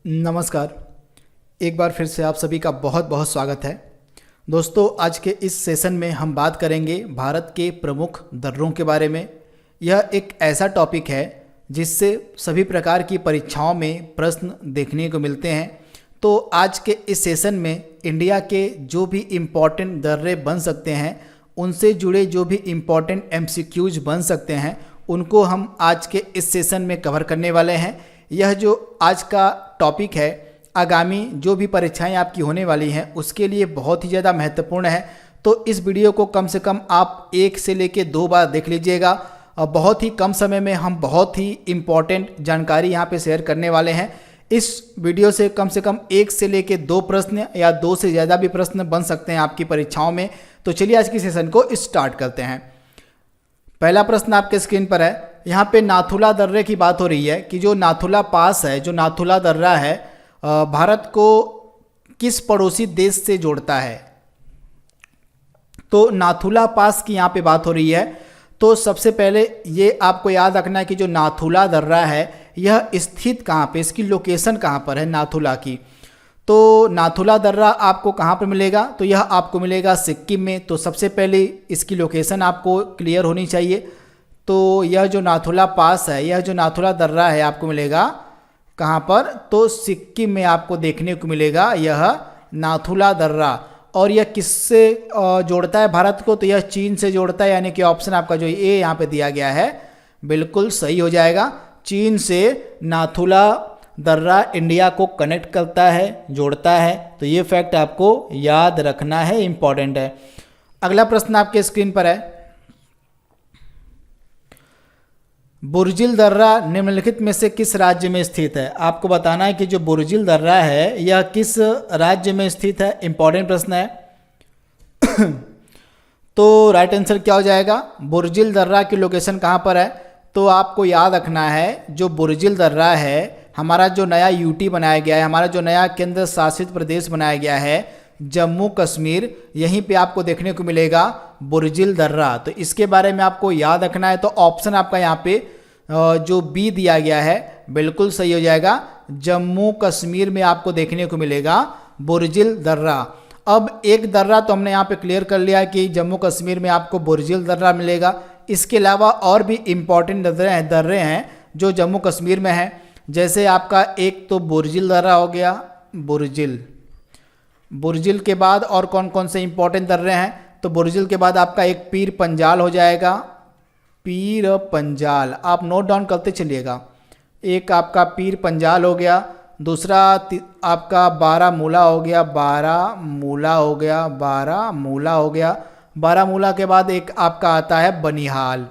नमस्कार। एक बार फिर से आप सभी का बहुत बहुत स्वागत है। दोस्तों, आज के इस सेशन में हम बात करेंगे भारत के प्रमुख दर्रों के बारे में। यह एक ऐसा टॉपिक है जिससे सभी प्रकार की परीक्षाओं में प्रश्न देखने को मिलते हैं। तो आज के इस सेशन में इंडिया के जो भी इम्पॉर्टेंट दर्रे बन सकते हैं, उनसे जुड़े जो भी इम्पॉर्टेंट एमसीक्यूज बन सकते हैं, उनको हम आज के इस सेशन में कवर करने वाले हैं। यह जो आज का टॉपिक है, आगामी जो भी परीक्षाएं आपकी होने वाली हैं उसके लिए बहुत ही ज़्यादा महत्वपूर्ण है। तो इस वीडियो को कम से कम आप 1 से लेकर 2 बार देख लीजिएगा। और बहुत ही कम समय में हम बहुत ही इम्पॉर्टेंट जानकारी यहाँ पे शेयर करने वाले हैं। इस वीडियो से कम 1 से लेकर 2 प्रश्न या 2 से ज़्यादा भी प्रश्न बन सकते हैं आपकी परीक्षाओं में। तो चलिए आज की सेशन को स्टार्ट करते हैं। पहला प्रश्न आपके स्क्रीन पर है। यहाँ पे नाथुला दर्रे की बात हो रही है कि जो नाथुला पास है, जो नाथुला दर्रा है, भारत को किस पड़ोसी देश से जोड़ता है। तो नाथुला पास की यहाँ पे बात हो रही है। तो सबसे पहले ये आपको याद रखना है कि जो नाथुला दर्रा है यह स्थित कहाँ पे, इसकी लोकेशन कहाँ पर है नाथुला की। तो नाथुला दर्रा आपको कहाँ पर मिलेगा, तो यह आपको मिलेगा सिक्किम में। तो सबसे पहले इसकी लोकेशन आपको क्लियर होनी चाहिए। तो यह जो नाथुला पास है, यह जो नाथुला दर्रा है आपको मिलेगा कहाँ पर, तो सिक्किम में आपको देखने को मिलेगा यह नाथुला दर्रा। और यह किससे जोड़ता है भारत को, तो यह चीन से जोड़ता है। यानी कि ऑप्शन आपका जो ए यहाँ पे दिया गया है बिल्कुल सही हो जाएगा। चीन से नाथुला दर्रा इंडिया को कनेक्ट करता है, जोड़ता है। तो ये फैक्ट आपको याद रखना है, इंपॉर्टेंट है। अगला प्रश्न आपके स्क्रीन पर है। बुर्जिल दर्रा निम्नलिखित में से किस राज्य में स्थित है। आपको बताना है कि जो बुर्जिल दर्रा है यह किस राज्य में स्थित है। इंपॉर्टेंट प्रश्न है। तो राइट आंसर क्या हो जाएगा, बुर्जिल दर्रा की लोकेशन कहाँ पर है। तो आपको याद रखना है जो बुर्जिल दर्रा है, हमारा जो नया यूटी बनाया गया है, हमारा जो नया केंद्र शासित प्रदेश बनाया गया है जम्मू कश्मीर, यहीं पे आपको देखने को मिलेगा बुर्जिल दर्रा। तो इसके बारे में आपको याद रखना है। तो ऑप्शन आपका यहाँ पे जो बी दिया गया है बिल्कुल सही हो जाएगा। जम्मू कश्मीर में आपको देखने को मिलेगा बुर्जिल दर्रा। अब एक दर्रा तो हमने यहाँ पे क्लियर कर लिया कि जम्मू कश्मीर में आपको बुर्जिल दर्रा मिलेगा। इसके अलावा और भी इम्पॉर्टेंट दर्रे हैं जो जम्मू कश्मीर में हैं। जैसे आपका एक तो बुर्जिल दर्रा हो गया, बुर्जिल के बाद और कौन कौन से इंपॉर्टेंट दर्रे हैं, तो बुर्जिल के बाद आपका एक पीर पंजाल हो जाएगा। पीर पंजाल आप नोट डाउन करते चलिएगा। एक आपका पीर पंजाल हो गया, दूसरा आपका बारामूला हो गया, बारामूला हो गया, बारामूला हो गया। बारामूला के बाद एक आपका आता है बनिहाल,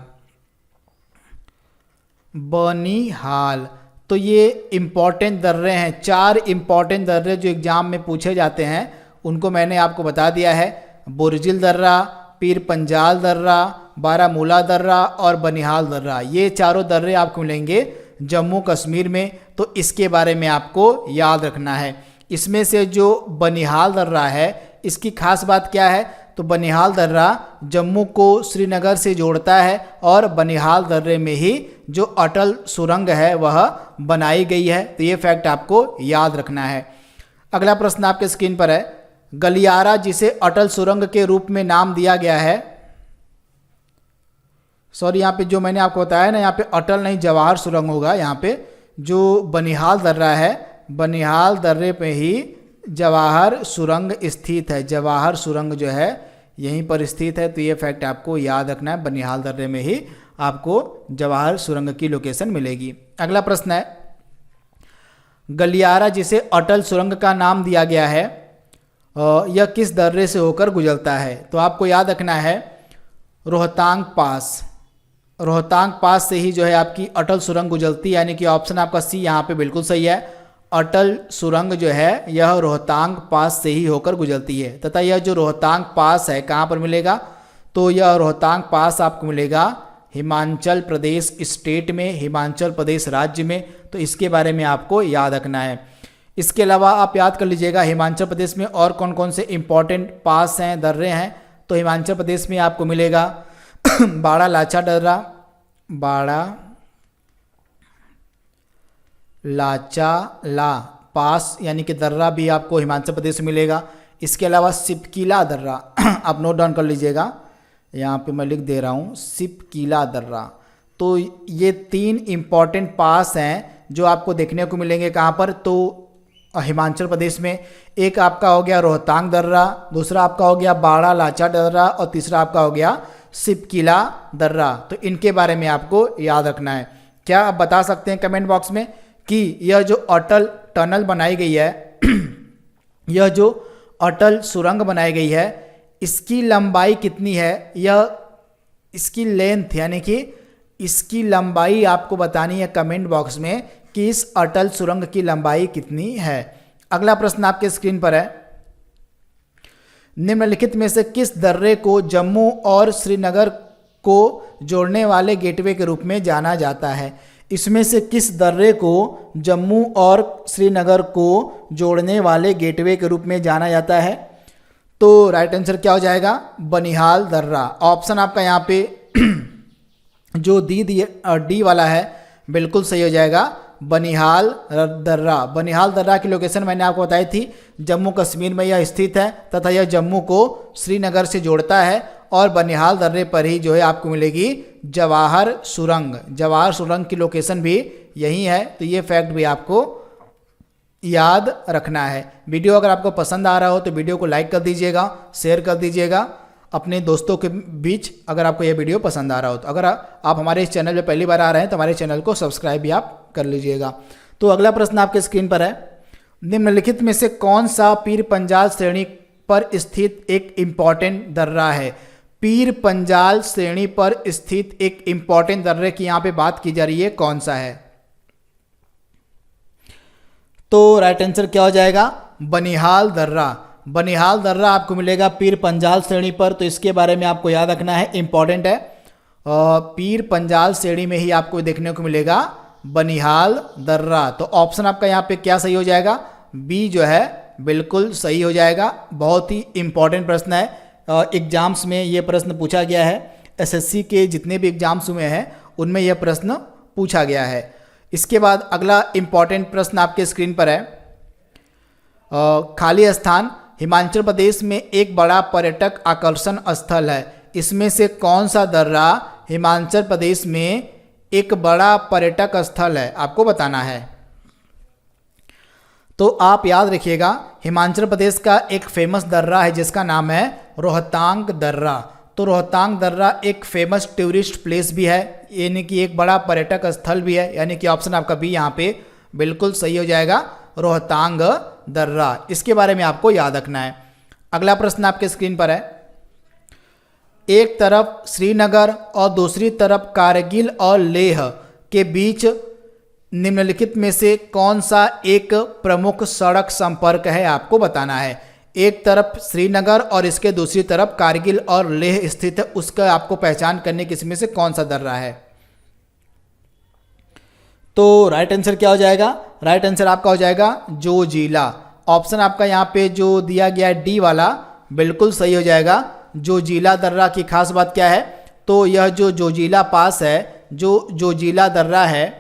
बनिहाल। तो ये इम्पॉर्टेंट दर्रे हैं। 4 इम्पॉर्टेंट दर्रे जो एग्जाम में पूछे जाते हैं उनको मैंने आपको बता दिया है। बुर्जिल दर्रा, पीर पंजाल दर्रा, बारामूला दर्रा और बनिहाल दर्रा, ये चारों दर्रे आपको मिलेंगे जम्मू कश्मीर में। तो इसके बारे में आपको याद रखना है। इसमें से जो बनिहाल दर्रा है इसकी खास बात क्या है, तो बनिहाल दर्रा जम्मू को श्रीनगर से जोड़ता है और बनिहाल दर्रे में ही जो अटल सुरंग है वह बनाई गई है। तो ये फैक्ट आपको याद रखना है। अगला प्रश्न आपके स्क्रीन पर है। गलियारा जिसे अटल सुरंग के रूप में नाम दिया गया है, सॉरी यहाँ पे जो मैंने आपको बताया ना, यहाँ पे अटल नहीं जवाहर सुरंग होगा। यहाँ पे जो बनिहाल दर्रा है, बनिहाल दर्रे पे ही जवाहर सुरंग स्थित है। जवाहर सुरंग जो है यहीं पर स्थित है। तो ये फैक्ट आपको याद रखना है, बनिहाल दर्रे में ही आपको जवाहर सुरंग की लोकेशन मिलेगी। अगला प्रश्न है। गलियारा जिसे अटल सुरंग का नाम दिया गया है यह किस दर्रे से होकर गुजरता है। तो आपको याद रखना है रोहतांग पास, रोहतांग पास से ही जो है आपकी अटल सुरंग गुजरती है। यानी कि ऑप्शन आपका सी यहाँ पे बिल्कुल सही है। अटल सुरंग जो है यह रोहतांग पास से ही होकर गुजरती है। तथा यह जो रोहतांग पास है कहाँ पर मिलेगा, तो यह रोहतांग पास आपको मिलेगा हिमाचल प्रदेश स्टेट में, हिमाचल प्रदेश राज्य में। तो इसके बारे में आपको याद रखना है। इसके अलावा आप याद कर लीजिएगा हिमाचल प्रदेश में और कौन कौन से इंपॉर्टेंट पास हैं, दर्रे हैं। तो हिमाचल प्रदेश में आपको मिलेगा बाड़ा लाचा दर्रा, बाड़ा लाचा ला पास यानी कि दर्रा भी आपको हिमाचल प्रदेश में मिलेगा। इसके अलावा सिपकीला दर्रा आप नोट डाउन कर लीजिएगा, यहाँ पे मैं लिख दे रहा हूँ सिपकीला दर्रा। तो ये 3 इम्पॉर्टेंट पास हैं जो आपको देखने को मिलेंगे कहाँ पर, तो हिमाचल प्रदेश में। एक आपका हो गया रोहतांग दर्रा, दूसरा आपका हो गया बाड़ा लाचा दर्रा और तीसरा आपका हो गया सिपकीला दर्रा। तो इनके बारे में आपको याद रखना है। क्या आप बता सकते हैं कमेंट बॉक्स में कि यह जो अटल टनल बनाई गई है यह जो अटल सुरंग बनाई गई है इसकी लंबाई कितनी है, यह इसकी लेंथ यानी कि इसकी लंबाई आपको बतानी है कमेंट बॉक्स में कि इस अटल सुरंग की लंबाई कितनी है। अगला प्रश्न आपके स्क्रीन पर है, निम्नलिखित में से किस दर्रे को जम्मू और श्रीनगर को जोड़ने वाले गेटवे के रूप में जाना जाता है। इसमें से किस दर्रे को जम्मू और श्रीनगर को जोड़ने वाले गेटवे के रूप में जाना जाता है। तो राइट आंसर क्या हो जाएगा, बनिहाल दर्रा। ऑप्शन आपका यहाँ पे जो डी वाला है बिल्कुल सही हो जाएगा, बनिहाल दर्रा। बनिहाल दर्रा की लोकेशन मैंने आपको बताई थी, जम्मू कश्मीर में यह स्थित है तथा यह जम्मू को श्रीनगर से जोड़ता है और बनिहाल दर्रे पर ही जो है आपको मिलेगी जवाहर सुरंग। जवाहर सुरंग की लोकेशन भी यही है, तो ये फैक्ट भी आपको याद रखना है। वीडियो अगर आपको पसंद आ रहा हो तो वीडियो को लाइक कर दीजिएगा, शेयर कर दीजिएगा अपने दोस्तों के बीच अगर आपको यह वीडियो पसंद आ रहा हो तो। अगर आप हमारे इस चैनल पे पहली बार आ रहे हैं तो हमारे चैनल को सब्सक्राइब भी आप कर लीजिएगा। तो अगला प्रश्न आपके स्क्रीन पर है, निम्नलिखित में से कौन सा पीर पंजाल श्रेणी पर स्थित एक इम्पॉर्टेंट दर्रा है। पीर पंजाल श्रेणी पर स्थित एक इम्पॉर्टेंट दर्रे की यहाँ पे बात की जा रही है, कौन सा है। तो राइट आंसर क्या हो जाएगा, बनिहाल दर्रा। बनिहाल दर्रा आपको मिलेगा पीर पंजाल श्रेणी पर, तो इसके बारे में आपको याद रखना है, इंपॉर्टेंट है। पीर पंजाल श्रेणी में ही आपको देखने को मिलेगा बनिहाल दर्रा। तो ऑप्शन आपका यहाँ पे क्या सही हो जाएगा, बी जो है बिल्कुल सही हो जाएगा। बहुत ही इंपॉर्टेंट प्रश्न है, एग्जाम्स में ये प्रश्न पूछा गया है। एसएससी के जितने भी एग्जाम्स हुए हैं उनमें यह प्रश्न पूछा गया है। इसके बाद अगला इंपॉर्टेंट प्रश्न आपके स्क्रीन पर है, खाली स्थान हिमाचल प्रदेश में एक बड़ा पर्यटक आकर्षण स्थल है। इसमें से कौन सा दर्रा हिमाचल प्रदेश में एक बड़ा पर्यटक स्थल है, आपको बताना है। तो आप याद रखिएगा, हिमाचल प्रदेश का एक फेमस दर्रा है जिसका नाम है रोहतांग दर्रा। तो रोहतांग दर्रा एक फेमस टूरिस्ट प्लेस भी है, यानी कि एक बड़ा पर्यटक स्थल भी है, यानी कि ऑप्शन आपका बी यहाँ पे बिल्कुल सही हो जाएगा, रोहतांग दर्रा। इसके बारे में आपको याद रखना है। अगला प्रश्न आपके स्क्रीन पर है, एक तरफ श्रीनगर और दूसरी तरफ कारगिल और लेह के बीच निम्नलिखित में से कौन सा एक प्रमुख सड़क संपर्क है, आपको बताना है। एक तरफ श्रीनगर और इसके दूसरी तरफ कारगिल और लेह स्थित है, उसका आपको पहचान करने की इसमें से कौन सा दर्रा है। तो राइट आंसर क्या हो जाएगा, राइट आंसर आपका हो जाएगा जोजिला। ऑप्शन आपका यहाँ पे जो दिया गया है डी वाला बिल्कुल सही हो जाएगा। जोजिला दर्रा की खास बात क्या है, तो यह जो जोजिला पास है, जो जोजिला दर्रा है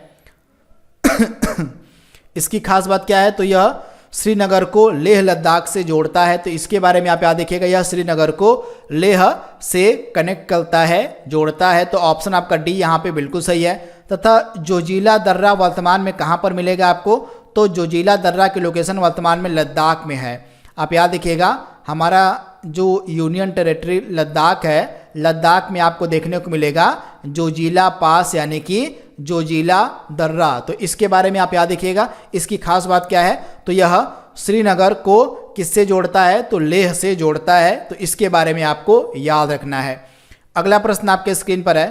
इसकी खास बात क्या है, तो यह श्रीनगर को लेह लद्दाख से जोड़ता है। तो इसके बारे में आप याद रखिएगा, यह श्रीनगर को लेह से कनेक्ट करता है, जोड़ता है। तो ऑप्शन आपका डी यहाँ पे बिल्कुल सही है। तथा जोजिला दर्रा वर्तमान में कहाँ पर मिलेगा आपको, तो जोजिला दर्रा की लोकेशन वर्तमान में लद्दाख में है। आप याद रखिएगा, हमारा जो यूनियन टेरिटरी लद्दाख है, लद्दाख में आपको देखने को मिलेगा जोजिला पास यानी कि जोजिला दर्रा। तो इसके बारे में आप याद रखिएगा, इसकी खास बात क्या है, तो यह श्रीनगर को किससे जोड़ता है, तो लेह से जोड़ता है। तो इसके बारे में आपको याद रखना है। अगला प्रश्न आपके स्क्रीन पर है,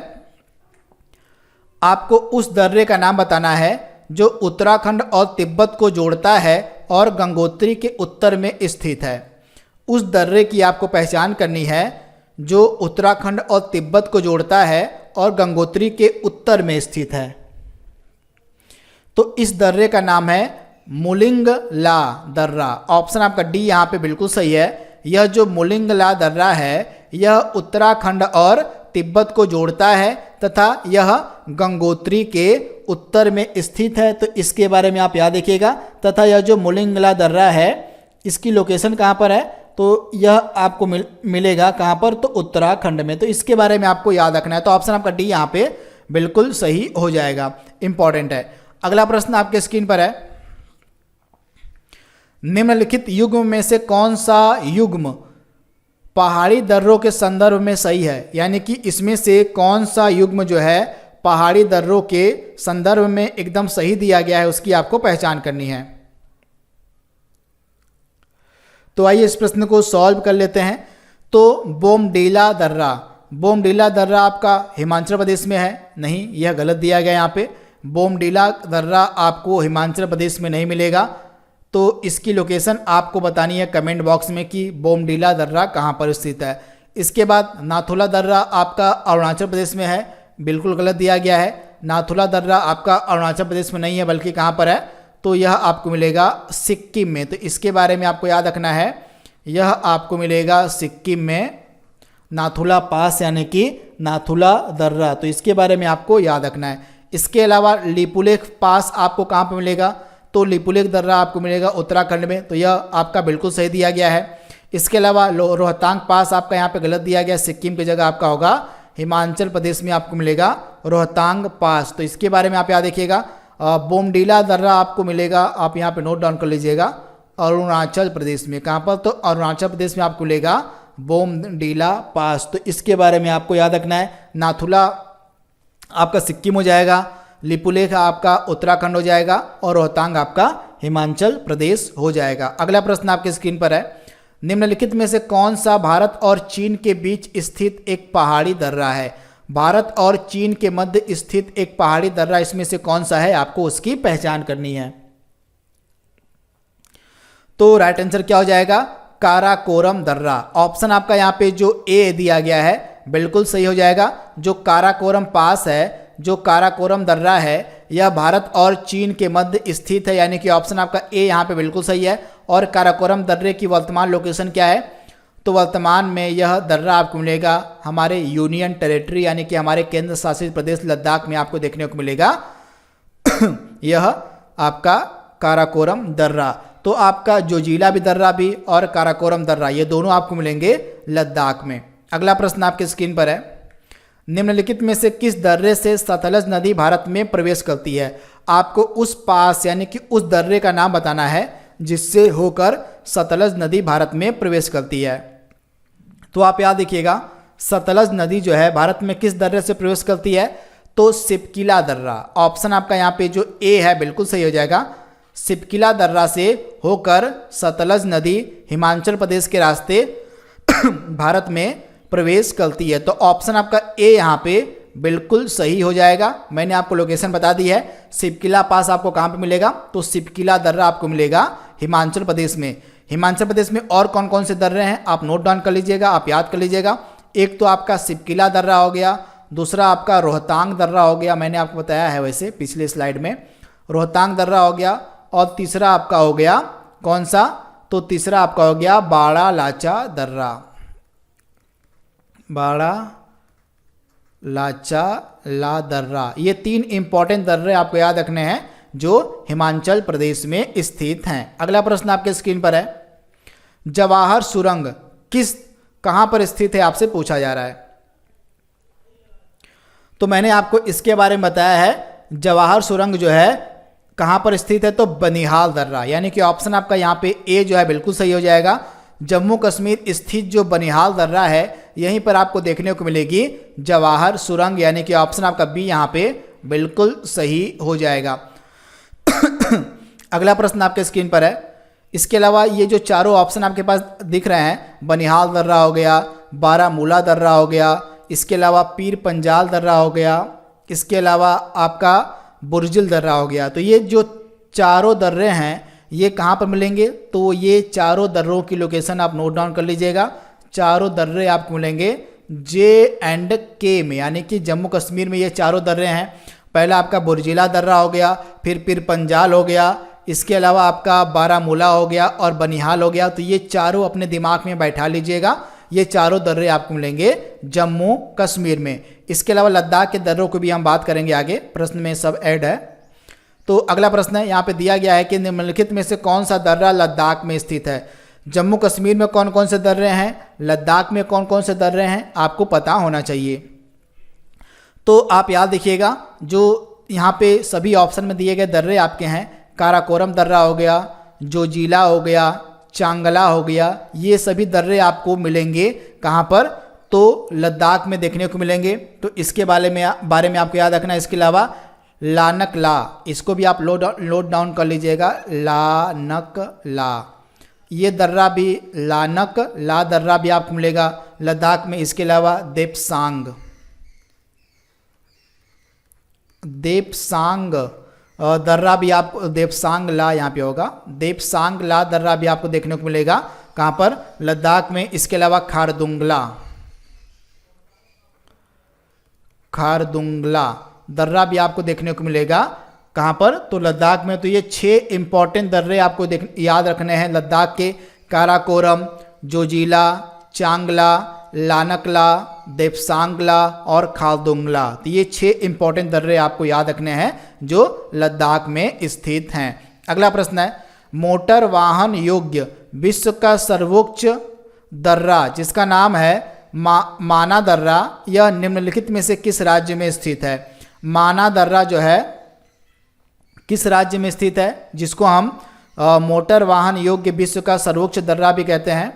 आपको उस दर्रे का नाम बताना है जो उत्तराखंड और तिब्बत को जोड़ता है और गंगोत्री के उत्तर में स्थित है। उस दर्रे की आपको पहचान करनी है जो उत्तराखंड और तिब्बत को जोड़ता है और गंगोत्री के उत्तर में स्थित है। तो इस दर्रे का नाम है मुलिंगला दर्रा। ऑप्शन आपका डी यहाँ पे बिल्कुल सही है। यह जो मुलिंगला दर्रा है, यह उत्तराखंड और तिब्बत को जोड़ता है तथा यह गंगोत्री के उत्तर में स्थित है। तो इसके बारे में आप याद रखिएगा। तथा यह जो मुलिंगला दर्रा है इसकी लोकेशन कहाँ पर है, तो यह आपको मिलेगा कहाँ पर, तो उत्तराखंड में। तो इसके बारे में आपको याद रखना है। तो ऑप्शन आपका डी यहाँ पे बिल्कुल सही हो जाएगा, इंपॉर्टेंट है। अगला प्रश्न आपके स्क्रीन पर है, निम्नलिखित युग्म में से कौन सा युग्म पहाड़ी दर्रों के संदर्भ में सही है, यानी कि इसमें से कौन सा युग्म जो है पहाड़ी दर्रों के संदर्भ में एकदम सही दिया गया है, उसकी आपको पहचान करनी है। तो आइए इस प्रश्न को सॉल्व कर लेते हैं। तो बोमडीला दर्रा आपका हिमाचल प्रदेश में है, नहीं, यह गलत दिया गया यहाँ पे। बोमडीला दर्रा आपको हिमाचल प्रदेश में नहीं मिलेगा। तो इसकी लोकेशन आपको बतानी है कमेंट बॉक्स में कि बोमडीला दर्रा कहाँ पर स्थित है। इसके बाद नाथुला दर्रा आपका अरुणाचल प्रदेश में है, बिल्कुल गलत दिया गया है। नाथुला दर्रा आपका अरुणाचल प्रदेश में नहीं है, बल्कि कहाँ पर है, तो यह आपको मिलेगा सिक्किम में। तो इसके बारे में आपको याद रखना है, यह आपको मिलेगा सिक्किम में, नाथुला पास यानी कि नाथुला दर्रा। तो इसके बारे में आपको याद रखना है। इसके अलावा लिपुलेख पास आपको कहाँ पर मिलेगा, तो लिपुलेख दर्रा आपको मिलेगा उत्तराखंड में। तो यह आपका बिल्कुल सही दिया गया है। इसके अलावा रोहतांग पास आपका यहाँ पे गलत दिया गया, सिक्किम की जगह आपका होगा हिमाचल प्रदेश में आपको मिलेगा रोहतांग पास। तो इसके बारे में आप याद रखिएगा। बोमडीला दर्रा आपको मिलेगा, आप यहाँ पे नोट डाउन कर लीजिएगा, अरुणाचल प्रदेश में। कहाँ पर, तो अरुणाचल प्रदेश में आपको मिलेगा बोमडीला पास। तो इसके बारे में आपको याद रखना है। नाथुला आपका सिक्किम हो जाएगा, लिपुलेख आपका उत्तराखंड हो जाएगा और रोहतांग आपका हिमाचल प्रदेश हो जाएगा। अगला प्रश्न आपके स्क्रीन पर है, निम्नलिखित में से कौन सा भारत और चीन के बीच स्थित एक पहाड़ी दर्रा है। भारत और चीन के मध्य स्थित एक पहाड़ी दर्रा इसमें से कौन सा है, आपको उसकी पहचान करनी है। तो राइट आंसर क्या हो जाएगा, काराकोरम दर्रा। ऑप्शन आपका यहाँ पे जो ए दिया गया है बिल्कुल सही हो जाएगा। जो काराकोरम पास है, जो काराकोरम दर्रा है, यह भारत और चीन के मध्य स्थित है, यानी कि ऑप्शन आपका ए यहाँ पे बिल्कुल सही है। और काराकोरम दर्रे की वर्तमान लोकेशन क्या है, तो वर्तमान में यह दर्रा आपको मिलेगा हमारे यूनियन टेरिटरी यानी कि हमारे केंद्र शासित प्रदेश लद्दाख में आपको देखने को मिलेगा यह आपका काराकोरम दर्रा। तो आपका जोजिला भी दर्रा भी और काराकोरम दर्रा ये दोनों आपको मिलेंगे लद्दाख में। अगला प्रश्न आपके स्क्रीन पर है, निम्नलिखित में से किस दर्रे से सतलज नदी भारत में प्रवेश करती है। आपको उस पास यानी कि उस दर्रे का नाम बताना है जिससे होकर सतलज नदी भारत में प्रवेश करती है। तो आप याद रखिएगा, सतलज नदी जो है भारत में किस दर्रे से प्रवेश करती है, तो सिपकिला दर्रा। ऑप्शन आपका यहाँ पे जो ए है बिल्कुल सही हो जाएगा। सिपकिला दर्रा से होकर सतलज नदी हिमाचल प्रदेश के रास्ते भारत में प्रवेश करती है। तो ऑप्शन आपका ए यहाँ पे बिल्कुल सही हो जाएगा। मैंने आपको लोकेशन बता दी है। सिपकिला पास आपको कहाँ पे मिलेगा, तो सिपकिला दर्रा आपको मिलेगा हिमाचल प्रदेश में। हिमाचल प्रदेश में और कौन कौन से दर्रे हैं आप नोट डाउन कर लीजिएगा, आप याद कर लीजिएगा। एक तो आपका सिपकिला दर्रा हो गया, दूसरा आपका रोहतांग दर्रा हो गया, मैंने आपको बताया है वैसे पिछले स्लाइड में, रोहतांग दर्रा हो गया। और तीसरा आपका हो गया कौन सा, तो तीसरा आपका हो गया बाड़ा लाचा दर्रा। बाड़ा लाचा ला दर्रा, ये तीन इंपॉर्टेंट दर्रे आपको याद रखने हैं जो हिमाचल प्रदेश में स्थित हैं। अगला प्रश्न आपके स्क्रीन पर है, जवाहर सुरंग कहां पर स्थित है आपसे पूछा जा रहा है। तो मैंने आपको इसके बारे में बताया है, जवाहर सुरंग जो है कहां पर स्थित है, तो बनिहाल दर्रा, यानी कि ऑप्शन आपका यहां पे ए जो है बिल्कुल सही हो जाएगा। जम्मू कश्मीर स्थित जो बनिहाल दर्रा है यहीं पर आपको देखने को मिलेगी जवाहर सुरंग, यानी कि ऑप्शन आपका बी यहां पे बिल्कुल सही हो जाएगा। अगला प्रश्न आपके स्क्रीन पर है, इसके अलावा ये जो चारों ऑप्शन आपके पास दिख रहे हैं, बनिहाल दर्रा हो गया, बारामूला दर्रा हो गया, इसके अलावा पीर पंजाल दर्रा हो गया, इसके अलावा आपका बुर्जिल दर्रा हो गया। तो ये जो चारों दर्रे हैं ये कहाँ पर मिलेंगे, तो ये चारों दर्रों की लोकेशन आप नोट डाउन कर लीजिएगा। चारों दर्रे आपको मिलेंगे J&K में, यानी कि जम्मू कश्मीर में ये चारों दर्रे हैं। पहला आपका बुर्जिला दर्रा हो गया, फिर पीर पंजाल हो गया, इसके अलावा आपका बारामूला हो गया और बनिहाल हो गया। तो ये चारों अपने दिमाग में बैठा लीजिएगा ये चारों दर्रे आपको मिलेंगे जम्मू कश्मीर में। इसके अलावा लद्दाख के दर्रों को भी हम बात करेंगे आगे, प्रश्न में सब ऐड है। तो अगला प्रश्न है, यहाँ पे दिया गया है कि निम्नलिखित में से कौन सा दर्रा लद्दाख में स्थित है। जम्मू कश्मीर में कौन कौन से दर्रे हैं, लद्दाख में कौन कौन से दर्रे हैं, आपको पता होना चाहिए। तो आप याद रखिएगा, जो यहाँ पे सभी ऑप्शन में दिए गए दर्रे आपके हैं, काराकोरम दर्रा हो गया, जोजिला हो गया, चांगला हो गया, ये सभी दर्रे आपको मिलेंगे कहाँ पर, तो लद्दाख में देखने को मिलेंगे। तो इसके बारे में आपको याद रखना है। इसके अलावा लानक ला, इसको भी आप लोड डाउन कर लीजिएगा, लानक ला, ये दर्रा भी लानक ला दर्रा भी आपको मिलेगा लद्दाख में। इसके अलावा देपसांग दर्रा भी आप, देपसांग ला यहाँ पे होगा, देपसांग ला दर्रा भी आपको देखने को मिलेगा कहाँ पर, लद्दाख में। इसके अलावा खारदुंगला दर्रा भी आपको देखने को मिलेगा कहाँ पर, तो लद्दाख में। तो ये 6 इंपॉर्टेंट दर्रे आपको याद रखने हैं लद्दाख के, काराकोरम, जोजिला, चांगला, लानकला, देपसांगला और खारदुंगला। तो ये 6 इंपॉर्टेंट दर्रे आपको याद रखने हैं जो लद्दाख में स्थित हैं। अगला प्रश्न है, मोटर वाहन योग्य विश्व का सर्वोच्च दर्रा जिसका नाम है माना दर्रा, यह निम्नलिखित में से किस राज्य में स्थित है। माना दर्रा जो है किस राज्य में स्थित है, जिसको हम मोटर वाहन योग्य विश्व का सर्वोच्च दर्रा भी कहते हैं।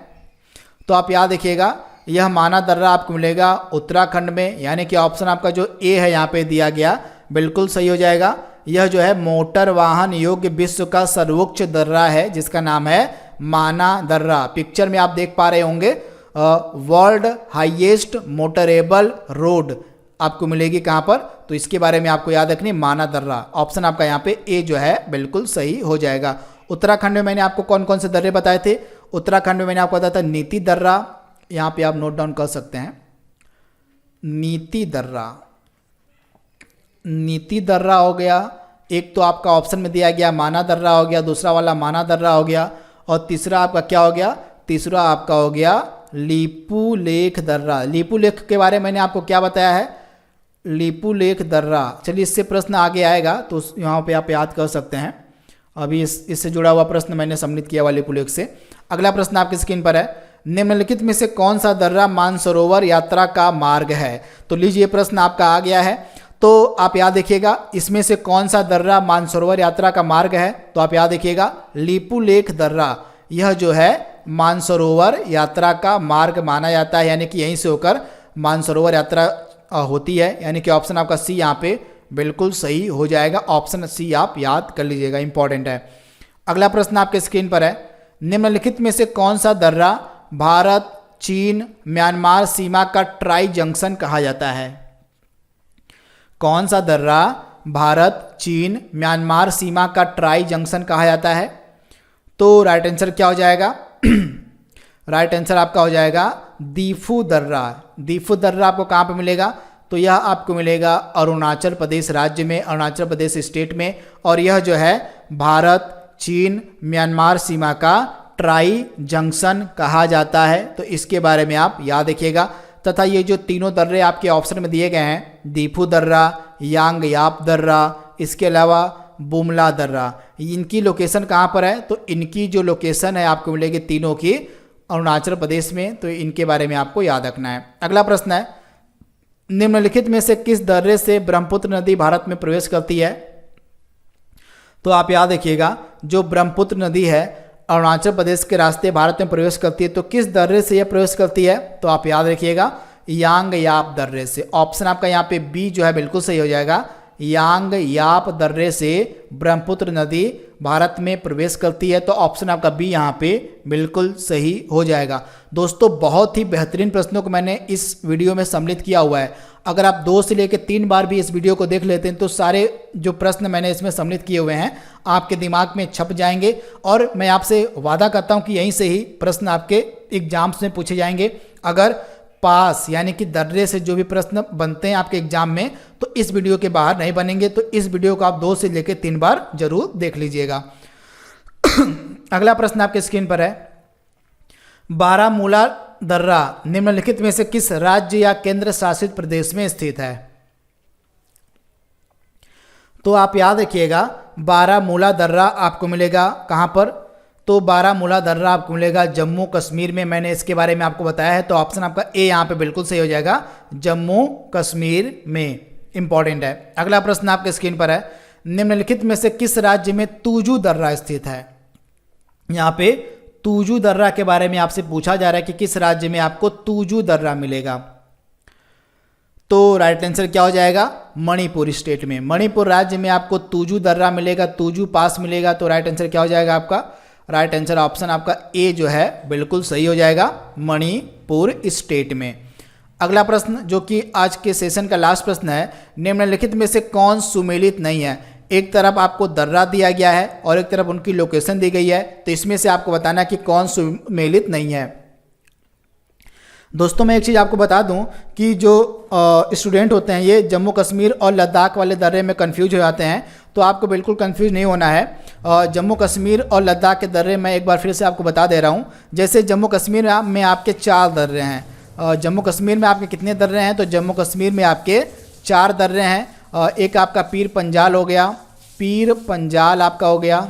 तो आप याद रखिएगा, यह माना दर्रा आपको मिलेगा उत्तराखंड में, यानी कि ऑप्शन आपका जो ए है यहाँ पे दिया गया बिल्कुल सही हो जाएगा। यह जो है मोटर वाहन योग्य विश्व का सर्वोच्च दर्रा है जिसका नाम है माना दर्रा। पिक्चर में आप देख पा रहे होंगे, वर्ल्ड हाईएस्ट मोटरेबल रोड आपको मिलेगी कहाँ पर, तो इसके बारे में आपको याद रखनी, माना दर्रा। ऑप्शन आपका यहाँ पे ए जो है बिल्कुल सही हो जाएगा। उत्तराखंड में मैंने आपको कौन कौन से दर्रे बताए थे, उत्तराखंड में मैंने आपको बताया था नीति दर्रा, यहाँ पे आप नोट डाउन कर सकते हैं, नीति दर्रा हो गया। एक तो आपका ऑप्शन में दिया गया माना दर्रा हो गया, दूसरा वाला माना दर्रा हो गया, और तीसरा आपका क्या हो गया, तीसरा आपका हो गया लीपू लेख दर्रा। लीपू लेख के बारे में मैंने आपको क्या बताया है, लीपू लेख दर्रा। चलिए इससे प्रश्न आगे आएगा तो यहाँ पे आप याद कर सकते हैं। अभी इससे जुड़ा हुआ प्रश्न मैंने सम्मिलित किया हुआ लीपू लेख से। अगला प्रश्न आपकी स्क्रीन पर है, निम्नलिखित में से कौन सा दर्रा मानसरोवर यात्रा का मार्ग है। तो लीजिए प्रश्न आपका आ गया है, तो आप याद देखिएगा इसमें से कौन सा दर्रा मानसरोवर यात्रा का मार्ग है। तो आप याद देखिएगा लीपू लेख दर्रा, यह जो है मानसरोवर यात्रा का मार्ग माना जाता है, यानी कि यहीं से होकर मानसरोवर यात्रा होती है, यानी कि ऑप्शन आपका सी यहाँ पे बिल्कुल सही हो जाएगा। ऑप्शन सी आप याद कर लीजिएगा, इंपॉर्टेंट है। अगला प्रश्न आपके स्क्रीन पर है, निम्नलिखित में से कौन सा दर्रा भारत चीन म्यांमार सीमा का ट्राई जंक्शन कहा जाता है। कौन सा दर्रा भारत चीन म्यांमार सीमा का ट्राई जंक्शन कहा जाता है। तो राइट आंसर क्या हो जाएगा, राइट आंसर आपका हो जाएगा दीफू दर्रा। दीफू दर्रा आपको कहाँ पे मिलेगा, तो यह आपको मिलेगा अरुणाचल प्रदेश राज्य में, अरुणाचल प्रदेश स्टेट में, और यह जो है भारत चीन म्यांमार सीमा का ट्राई जंक्शन कहा जाता है। तो इसके बारे में आप याद रखिएगा। तथा ये जो तीनों दर्रे आपके ऑप्शन में दिए गए हैं, दीफू दर्रा, यांग याप दर्रा, इसके अलावा बुमला दर्रा, इनकी लोकेशन कहाँ पर है, तो इनकी जो लोकेशन है आपको मिलेगी तीनों की अरुणाचल प्रदेश में। तो इनके बारे में आपको याद रखना है। अगला प्रश्न है, निम्नलिखित में से किस दर्रे से ब्रह्मपुत्र नदी भारत में प्रवेश करती है। तो आप याद रखिएगा, जो ब्रह्मपुत्र नदी है अरुणाचल प्रदेश के रास्ते भारत में प्रवेश करती है, तो किस दर्रे से यह प्रवेश करती है। तो आप याद रखिएगा यांग याप दर्रे से। ऑप्शन आपका यहाँ पे बी जो है बिल्कुल सही हो जाएगा, यांग याप दर्रे से ब्रह्मपुत्र नदी भारत में प्रवेश करती है। तो ऑप्शन आपका बी यहाँ पे बिल्कुल सही हो जाएगा। दोस्तों बहुत ही बेहतरीन प्रश्नों को मैंने इस वीडियो में सम्मिलित किया हुआ है। अगर आप 2 से लेकर 3 बार भी इस वीडियो को देख लेते हैं तो सारे जो प्रश्न मैंने इसमें सम्मिलित किए हुए हैं आपके दिमाग में छप जाएंगे, और मैं आपसे वादा करता हूँ कि यहीं से ही प्रश्न आपके एग्जाम्स में पूछे जाएंगे। अगर पास यानी कि दर्रे से जो भी प्रश्न बनते हैं आपके एग्जाम में, तो इस वीडियो के बाहर नहीं बनेंगे। तो इस वीडियो को आप 2 से लेकर 3 बार जरूर देख लीजिएगा। अगला प्रश्न आपके स्क्रीन पर है, बारामूला दर्रा निम्नलिखित में से किस राज्य या केंद्र शासित प्रदेश में स्थित है? तो आप याद रखिएगा, बारामूला दर्रा आपको मिलेगा कहाँ पर? तो बारामूला दर्रा आपको मिलेगा जम्मू कश्मीर में। मैंने इसके बारे में आपको बताया है, तो ऑप्शन आपका ए यहाँ पे बिल्कुल सही हो जाएगा, जम्मू कश्मीर में। इंपॉर्टेंट है। अगला प्रश्न आपके स्क्रीन पर है, निम्नलिखित में से किस राज्य में तूजू दर्रा स्थित है? यहाँ पे तूजू दर्रा के बारे में आपसे पूछा जा रहा है कि किस राज्य में आपको तूजू दर्रा मिलेगा। तो राइट आंसर क्या हो जाएगा? मणिपुर स्टेट में, मणिपुर राज्य में आपको तूजू दर्रा मिलेगा, तूजू पास मिलेगा। तो राइट आंसर क्या हो जाएगा आपका? राइट आंसर ऑप्शन आपका ए जो है बिल्कुल सही हो जाएगा, मणिपुर स्टेट में। अगला प्रश्न जो कि आज के सेशन का लास्ट प्रश्न है, निम्नलिखित में से कौन सुमेलित नहीं है? एक तरफ आपको दर्रा दिया गया है और एक तरफ उनकी लोकेशन दी गई है, तो इसमें से आपको बताना है कि कौन सुमेलित नहीं है। दोस्तों मैं एक चीज़ आपको बता दूं कि जो स्टूडेंट होते हैं ये जम्मू कश्मीर और लद्दाख वाले दर्रे में कंफ्यूज हो जाते हैं, तो आपको बिल्कुल कंफ्यूज नहीं होना है। जम्मू कश्मीर और लद्दाख के दर्रे मैं एक बार फिर से आपको बता दे रहा हूँ। जैसे जम्मू कश्मीर में आपके 4 दर्रे हैं। जम्मू कश्मीर में आपके कितने दर्रे हैं? तो जम्मू कश्मीर में आपके 4 दर्रे हैं। एक आपका पीर पंजाल हो गया, पीर पंजाल आपका हो गया,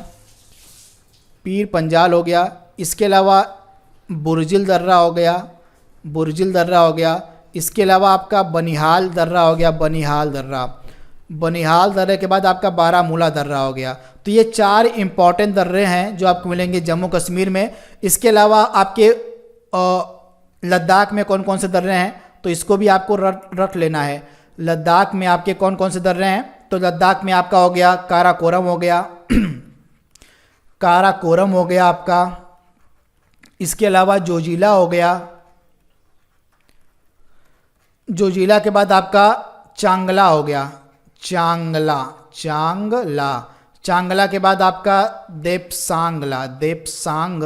पीर पंजाल हो गया। इसके अलावा बुर्जिल दर्रा हो गया, बुर्जिल दर्रा हो गया। इसके अलावा आपका बनिहाल दर्रा हो गया, बनिहाल दर्रा। बनिहाल दर्रे के बाद आपका बारामूला दर्रा हो गया। तो ये 4 इंपॉर्टेंट दर्रे हैं जो आपको मिलेंगे जम्मू कश्मीर में। इसके अलावा आपके लद्दाख में कौन कौन से दर्रे हैं, तो इसको भी आपको रट लेना है। लद्दाख में आपके कौन कौन से दर्रे हैं? तो लद्दाख में आपका हो गया काराकोरम हो गया काराकोरम हो गया आपका। इसके अलावा जोजिला हो गया, जोजिला के बाद आपका चांगला हो गया, चांगला, चांगला। चांगला के बाद आपका देपसांगला, देपसांग,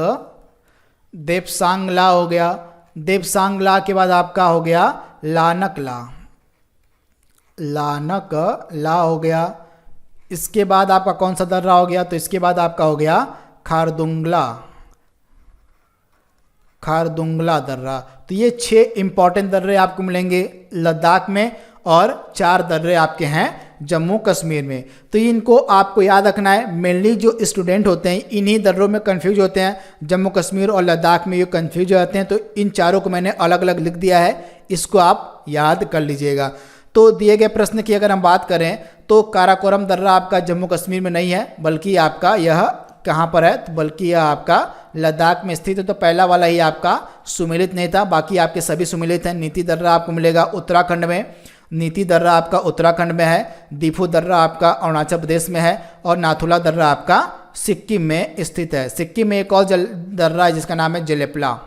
देपसांगला हो गया। देपसांगला के बाद आपका हो गया लानकला, लानकला हो गया। इसके बाद आपका कौन सा दर्रा हो गया? तो इसके बाद आपका हो गया खारदुंगला, खारदुंगला दर्रा। तो ये 6 इंपॉर्टेंट दर्रे आपको मिलेंगे लद्दाख में और 4 दर्रे आपके हैं जम्मू कश्मीर में। तो इनको आपको याद रखना है। मेनली जो स्टूडेंट होते हैं इन्हीं दर्रों में कंफ्यूज होते हैं, जम्मू कश्मीर और लद्दाख में ये कंफ्यूज हो जाते हैं। तो इन चारों को मैंने अलग अलग लिख दिया है, इसको आप याद कर लीजिएगा। तो दिए गए प्रश्न की अगर हम बात करें तो काराकोरम दर्रा आपका जम्मू कश्मीर में नहीं है, बल्कि आपका यह कहाँ पर है? तो बल्कि यह आपका लद्दाख में स्थित है। तो पहला वाला ही आपका सुमेलित नहीं था, बाकी आपके सभी सुमेलित हैं। नीति दर्रा आपको मिलेगा उत्तराखंड में, नीति दर्रा आपका उत्तराखंड में है। दीफू दर्रा आपका अरुणाचल प्रदेश में है और नाथुला दर्रा आपका सिक्किम में स्थित है। सिक्किम में एक और दर्रा है जिसका नाम है जेलेपला,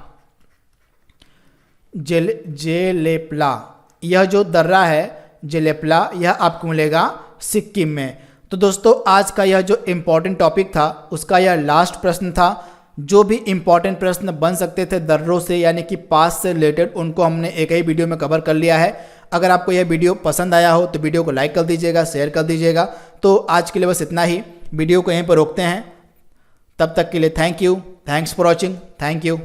जेलेपला। यह जो दर्रा है जेलेपला, यह आपको मिलेगा सिक्किम में। तो दोस्तों आज का यह जो इम्पोर्टेंट टॉपिक था उसका यह लास्ट प्रश्न था। जो भी इम्पोर्टेंट प्रश्न बन सकते थे दर्रों से यानी कि पास से रिलेटेड, उनको हमने एक ही वीडियो में कवर कर लिया है। अगर आपको यह वीडियो पसंद आया हो तो वीडियो को लाइक कर दीजिएगा, शेयर कर दीजिएगा। तो आज के लिए बस इतना ही, वीडियो को यहीं पर रोकते हैं। तब तक के लिए thank you, thanks for watching, thank you.